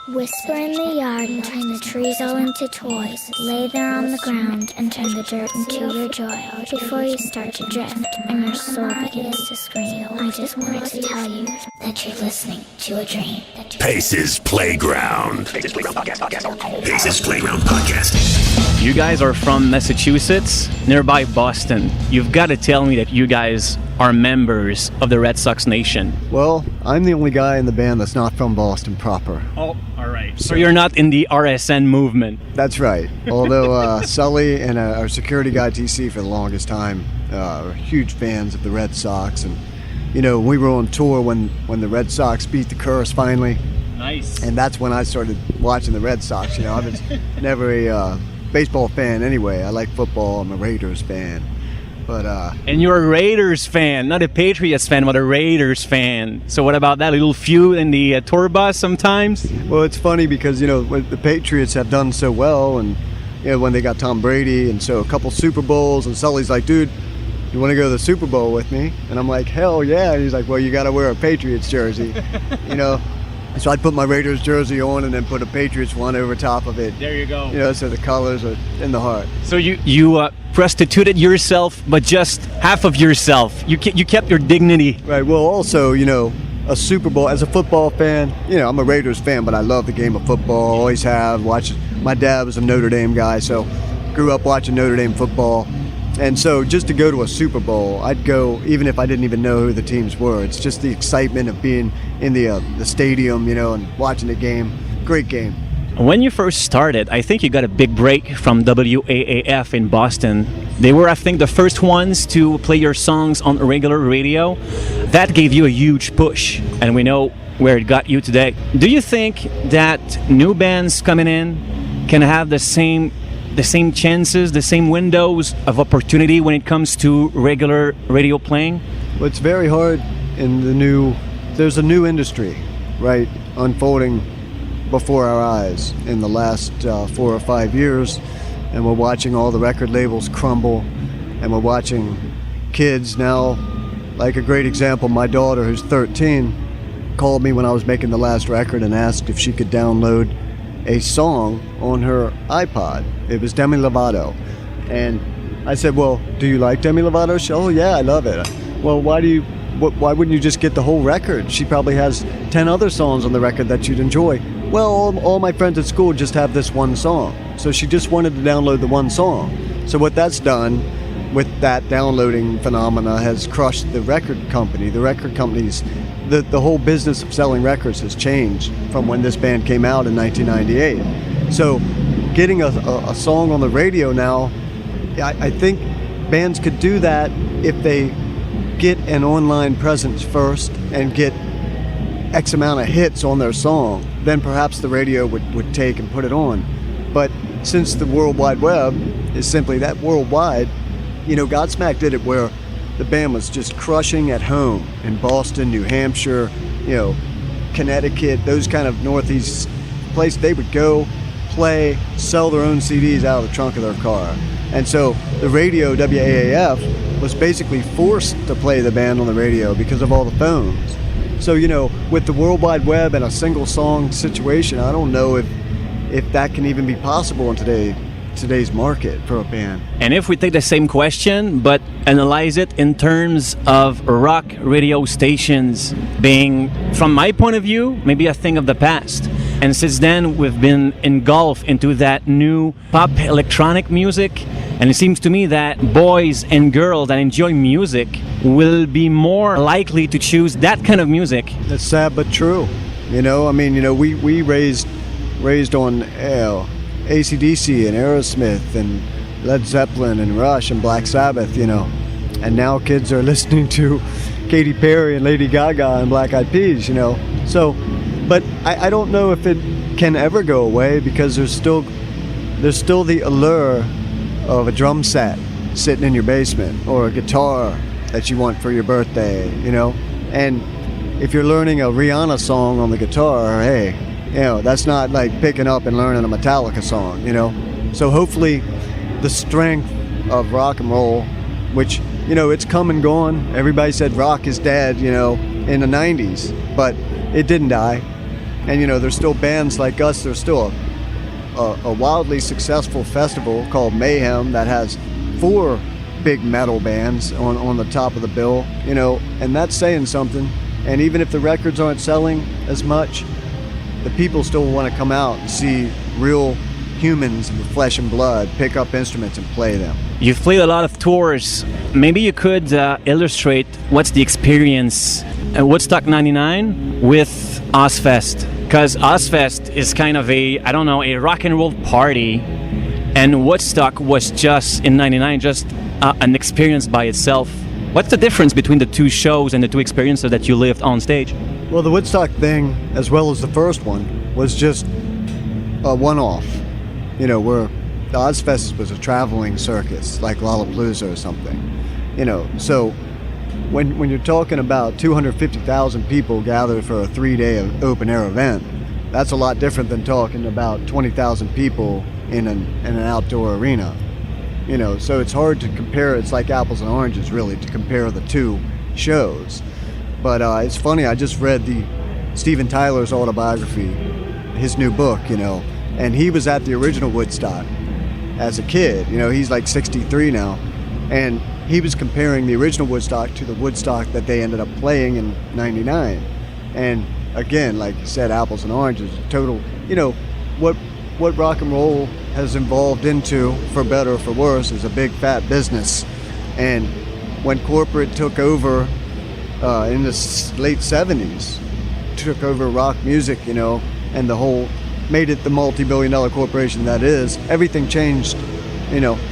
Whisper in the yard and turn the trees all into toys. Lay there on the ground and turn the dirt into your joy. Before you start to drift and your soul begins to scream, I just wanted to tell you that you're listening to a dream. Pace's Playground. Pace's Playground Podcast. Pace's Playground Podcast. You guys are from Massachusetts, nearby Boston. You've got to tell me that you guys are members of the Red Sox Nation. Well, I'm the only guy in the band that's not from Boston proper. Oh, all right. So you're not in the RSN movement. That's right. Although Sully and our security guy TC for the longest time are huge fans of the Red Sox. And, you know, we were on tour when the Red Sox beat the curse finally. Nice. And that's when I started watching the Red Sox. You know, I was never a baseball fan anyway. I like football. I'm a Raiders fan. But and you're a Raiders fan, not a Patriots fan, but a Raiders fan. So what about that little feud in the tour bus sometimes? Well, it's funny because, you know, the Patriots have done so well, and, you know, when they got Tom Brady, and so a couple Super Bowls, and Sully's like, dude, you want to go to the Super Bowl with me? And I'm like, hell yeah. And he's like, well, you got to wear a Patriots jersey, you know. So I'd put my Raiders jersey on and then put a Patriots one over top of it. There you go. You know, so the colors are in the heart. So you prostituted yourself, but just half of yourself. You kept your dignity. Right. Well, also, you know, a Super Bowl, as a football fan, you know, I'm a Raiders fan, but I love the game of football. Always have. My dad was a Notre Dame guy, so grew up watching Notre Dame football. And so just to go to a Super Bowl, I'd go even if I didn't even know who the teams were. It's just the excitement of being in the stadium, you know, and watching the game. Great game. When you first started, I think you got a big break from WAAF in Boston. They were, I think, the first ones to play your songs on regular radio. That gave you a huge push, and we know where it got you today. Do you think that new bands coming in can have the same chances, the same windows of opportunity when it comes to regular radio playing? Well, it's very hard there's a new industry, right, unfolding before our eyes in the last 4 or 5 years, and we're watching all the record labels crumble, and we're watching kids now, like a great example, my daughter who's 13 called me when I was making the last record and asked if she could download a song on her iPod. It was Demi Lovato. And I said, well, do you like Demi Lovato? She, oh yeah, I love it. Well, why wouldn't you just get the whole record? She probably has 10 other songs on the record that you'd enjoy. Well, all my friends at school just have this one song. So she just wanted to download the one song. So what that's done with that downloading phenomena has crushed the record company. The record companies, the whole business of selling records has changed from when this band came out in 1998. So getting a song on the radio now, I think bands could do that if they get an online presence first and get X amount of hits on their song. Then perhaps the radio would take and put it on. But since the World Wide Web is simply that worldwide, you know, Godsmack did it where the band was just crushing at home in Boston, New Hampshire, you know, Connecticut, those kind of northeast places. They would go, play, sell their own CDs out of the trunk of their car. And so the radio, WAAF, was basically forced to play the band on the radio because of all the phones. So, you know, with the World Wide Web and a single song situation, I don't know if that can even be possible in today's market for a band. And if we take the same question but analyze it in terms of rock radio stations being, from my point of view, maybe a thing of the past. And since then we've been engulfed into that new pop electronic music, and it seems to me that boys and girls that enjoy music will be more likely to choose that kind of music. That's sad but true. You know, I mean, you know, we raised on AC/DC and Aerosmith and Led Zeppelin and Rush and Black Sabbath, you know, and now kids are listening to Katy Perry and Lady Gaga and Black Eyed Peas, you know. So, but I don't know if it can ever go away because there's still the allure of a drum set sitting in your basement or a guitar that you want for your birthday, you know. And if you're learning a Rihanna song on the guitar, hey, you know, that's not like picking up and learning a Metallica song, you know. So hopefully the strength of rock and roll, which, you know, it's come and gone. Everybody said rock is dead, you know, in the 90s, but it didn't die. And there's still bands like us. There's still a wildly successful festival called Mayhem that has 4 big metal bands on the top of the bill, and that's saying something. And even if the records aren't selling as much, the people still want to come out and see real humans with flesh and blood pick up instruments and play them. You've played a lot of tours. Maybe you could illustrate what's the experience at Woodstock 99 with Ozzfest. Because Ozzfest is kind of a rock and roll party, and Woodstock was just, in 99, just an experience by itself. What's the difference between the two shows and the two experiences that you lived on stage? Well, the Woodstock thing, as well as the first one, was just a one-off. Where the Ozzfest was a traveling circus, like Lollapalooza or something. So when you're talking about 250,000 people gathered for a 3-day open-air event, that's a lot different than talking about 20,000 people in an outdoor arena. So it's hard to compare. It's like apples and oranges, really, to compare the two shows. But it's funny, I just read Steven Tyler's autobiography, his new book, and he was at the original Woodstock as a kid. He's like 63 now, and he was comparing the original Woodstock to the Woodstock that they ended up playing in 99. And again, like you said, apples and oranges, total, what rock and roll has evolved into, for better or for worse, is a big fat business. And when corporate took over in the late 70s, took over rock music, and the whole, made it the multi-billion-dollar corporation that is, everything changed.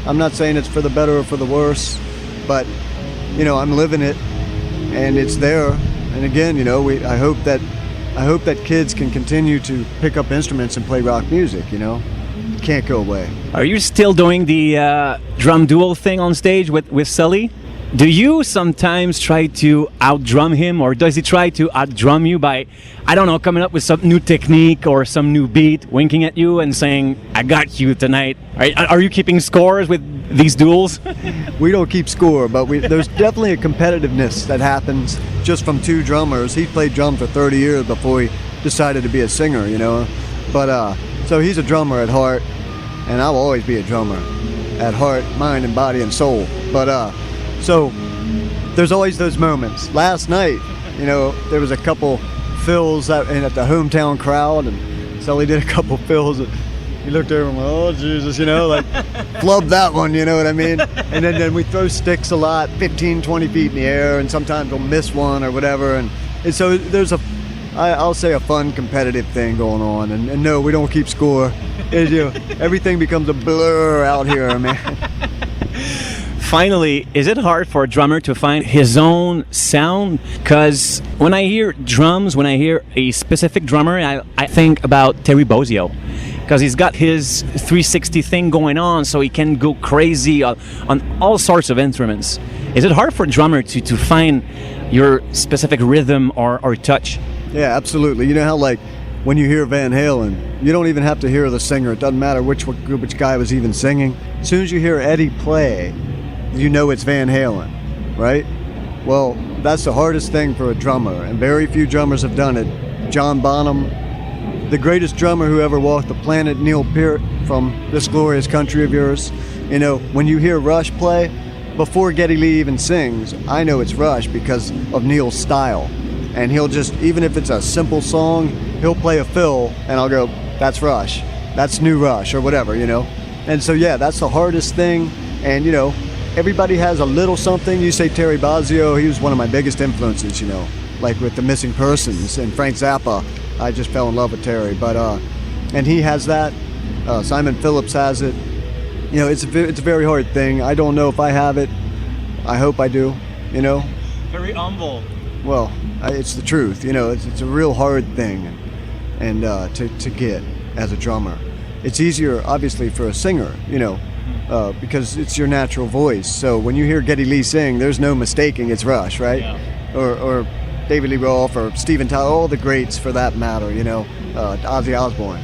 I'm not saying it's for the better or for the worse, but I'm living it, and it's there. And again, I hope that kids can continue to pick up instruments and play rock music. It can't go away. Are you still doing the drum duel thing on stage with Sully? Do you sometimes try to out-drum him, or does he try to out-drum you by, coming up with some new technique or some new beat, winking at you and saying, "I got you tonight"? Are you keeping scores with these duels? We don't keep score, but there's definitely a competitiveness that happens just from two drummers. He played drums for 30 years before he decided to be a singer, But so he's a drummer at heart, and I'll always be a drummer at heart, mind, and body and soul. But so there's always those moments. Last night, there was a couple fills at the hometown crowd, and Sully did a couple fills, and he looked over and went, "Oh, Jesus," flubbed that one, you know what I mean? And then we throw sticks a lot, 15, 20 feet in the air, and sometimes we'll miss one or whatever. And so there's I'll say a fun competitive thing going on. And no, we don't keep score. Everything becomes a blur out here, man. Finally, is it hard for a drummer to find his own sound? Because when I hear drums, when I hear a specific drummer, I think about Terry Bozzio. Because he's got his 360 thing going on, so he can go crazy on all sorts of instruments. Is it hard for a drummer to find your specific rhythm or touch? Yeah, absolutely. You know how, like, when you hear Van Halen, you don't even have to hear the singer. It doesn't matter which guy was even singing. As soon as you hear Eddie play, you know it's Van Halen, right? Well, that's the hardest thing for a drummer, and very few drummers have done it. John Bonham, the greatest drummer who ever walked the planet, Neil Peart, from This Glorious Country of Yours. When you hear Rush play, before Geddy Lee even sings, I know it's Rush because of Neil's style. And he'll just, even if it's a simple song, he'll play a fill, and I'll go, "That's Rush. That's New Rush," or whatever, And so, yeah, that's the hardest thing. And, everybody has a little something. You say Terry Bozzio, he was one of my biggest influences, like with the Missing Persons and Frank Zappa. I just fell in love with Terry, but and he has that. Simon Phillips has it. It's a very hard thing. I don't know if I have it. I hope I do. Very humble. Well, it's the truth. It's a real hard thing, and to get as a drummer. It's easier, obviously, for a singer. Because it's your natural voice. So when you hear Geddy Lee sing, there's no mistaking it's Rush, right? Yeah. Or David Lee Roth or Steven Tyler, all the greats for that matter, Ozzy Osbourne,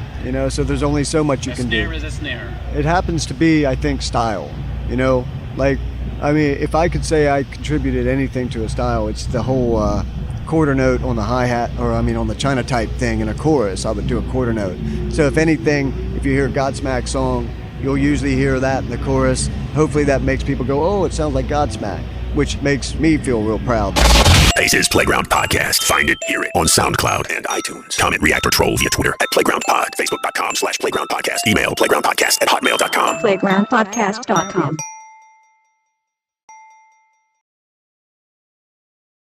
so there's only so much you can do. A snare is a snare. It happens to be, I think, style, if I could say I contributed anything to a style, it's the whole quarter note on the hi-hat, or on the China type thing in a chorus. I would do a quarter note. So if anything, if you hear a Godsmack song, you'll usually hear that in the chorus. Hopefully that makes people go, oh, it sounds like Godsmack, which makes me feel real proud. Pace's Playground Podcast. Find it, hear it on SoundCloud and iTunes. Comment, react, or troll via Twitter at PlaygroundPod, Facebook.com/PlaygroundPodcast. Email playgroundpodcast@hotmail.com. PlaygroundPodcast.com.